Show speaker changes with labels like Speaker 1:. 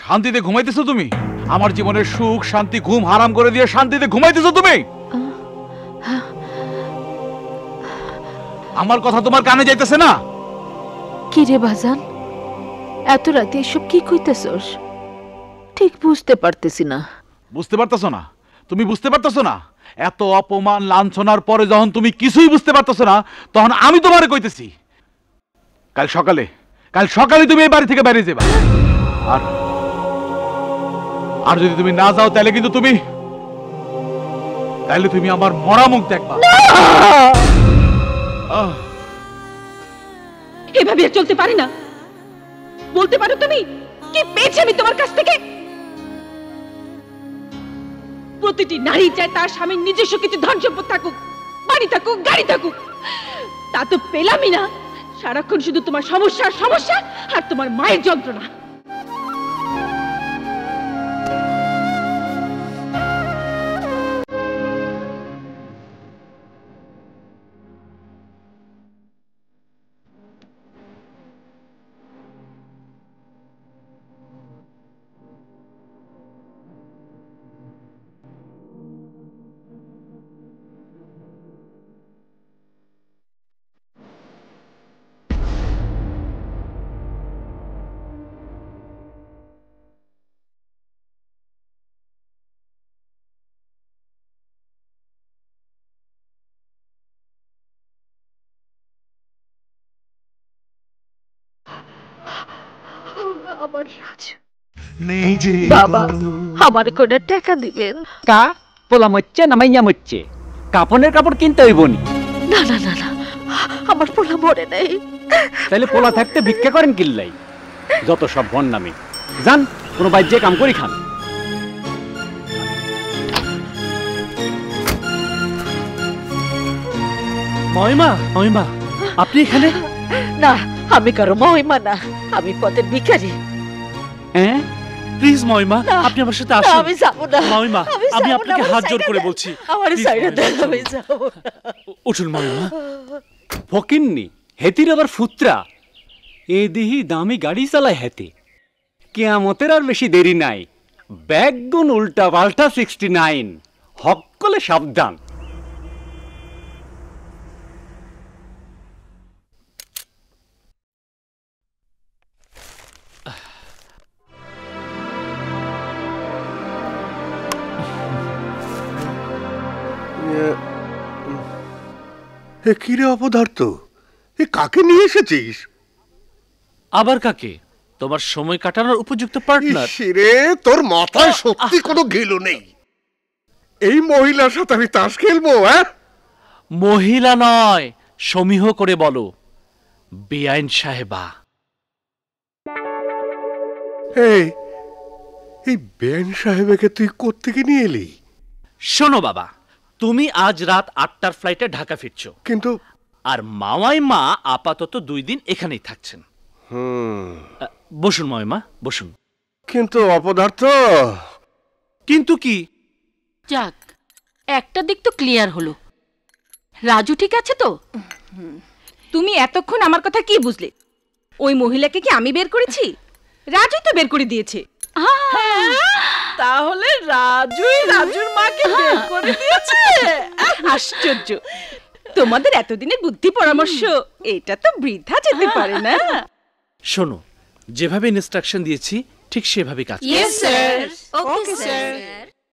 Speaker 1: শান্তিতে ঘুমাইতেছো তুমি? আমার জীবনের সুখ শান্তি ঘুম হারাম করে দিয়ে শান্তিতে ঘুমাইতেছো তুমি? আমার কথা তোমার কানে যাইতেছে না?
Speaker 2: কি রে বাজান, এত রাতে এসব কি কইতেছস? ঠিক বুঝতে পারতেছি না।
Speaker 1: বুঝতে পারতেছো না? তুমি বুঝতে পারতেছো না? এত অপমান লাঞ্ছনার পরে যখন তুমি কিছুই বুঝতে পারতেছো না, তখন আমি তোমারে কইতেছি কাল সকালে তুমি এই বাড়ি থেকে বাইরে যাবা। আর যদি তুমি না যাও তাহলে কিন্তু তুমি আমার মরা মুখ দেখবা।
Speaker 3: এভাবে আর চলতে পারি না। বলতে পারো তুমি কি পেয়েছি আমি তোমার কাছ থেকে? প্রতিটি নারী চায় তার স্বামীর নিজস্ব কিছু ধন সম্পদ থাকুক, বাড়ি থাকুক, গাড়ি থাকুক। তা তো পেলামই না। সারাক্ষণ শুধু তোমার সমস্যা আর তোমার মায়ের যন্ত্রণা।
Speaker 2: আমার রাজু নেই যে বাবা, আমার কোন টাকা দিবেন?
Speaker 4: কা পোলা মরছে না মাইয়া মরছে, কাপড়ের কাপড় কিনতে হইব নি?
Speaker 2: না না না না, আমার পোলা মরে নাই।
Speaker 4: তাহলে পোলা থাকতে ভিক্ষা করেন কিল্লাই? যত সব ভন নামে যান, কোনো বাইর যে কাম করি খান। মহিমা আপনি এখানে?
Speaker 2: না, আমি কারো মহিমা না, আমি পথের ভিখারি।
Speaker 4: হ্যাঁ প্লিজ মহিমা, আপনি আমার সাথে আসুন।
Speaker 2: আমি যাব না
Speaker 4: মহিমা, আমি আপনাকে হাত জোড় করে বলছি,
Speaker 2: আমার সাইডে দেন, আমি যাব না।
Speaker 4: উঠুন মহিমা। ফকিন্নি হেতির আবার ফুত্রা, এ দিহি দামি গাড়ি চালায় হেতে। কিয়ামতের আর বেশি দেরি নাই। ব্যাগগুন উল্টা পাল্টা 69, হকলে সাবধান।
Speaker 5: কিরে অপদার্থ, এ কাকে নিয়ে এসেছিস?
Speaker 6: আবার কাকে? তোমার সময় কাটানোর উপযুক্ত পার্টনার।
Speaker 5: রে, তোর মাথায় সত্যি কোনো গেল নেই। এই মহিলার সাথে আমি তাস খেলবো? হ্যাঁ,
Speaker 6: মহিলা নয়, সমীহ করে বলো বেআইন সাহেবা।
Speaker 5: এই বেন সাহেবকে তুই কোত্থেকে নিয়ে এলি?
Speaker 6: শোনো বাবা, তুমি আজ রাত 8টার ফ্লাইটে ঢাকা ফিরছো,
Speaker 5: কিন্তু
Speaker 6: আর মাওয়াই মা আপাতত 2 দিন এখানেই থাকছেন। বসুন মাওয়াইমা, বসুন।
Speaker 5: কিন্তু অপদার্থ।
Speaker 6: কিন্তু কি?
Speaker 3: যাক, একটা দিক তো ক্লিয়ার হলো। রাজু ঠিক আছে তো? তুমি এতক্ষণ আমার কথা কি বুঝলে? ওই মহিলাকে কি আমি বের করেছি? রাজুই তো বের করে দিয়েছে।
Speaker 2: তাহলে রাজুই রাজুর মাকে বের করে দিয়েছে?
Speaker 3: আশ্চর্য, তোমাদের এতদিনের বুদ্ধি পরামর্শ এটা তো বৃথা যেতে পারে না।
Speaker 6: শোনো, যেভাবে ইনস্ট্রাকশন দিয়েছি ঠিক সেভাবে কাজ করো।
Speaker 3: Yes sir. Okay sir.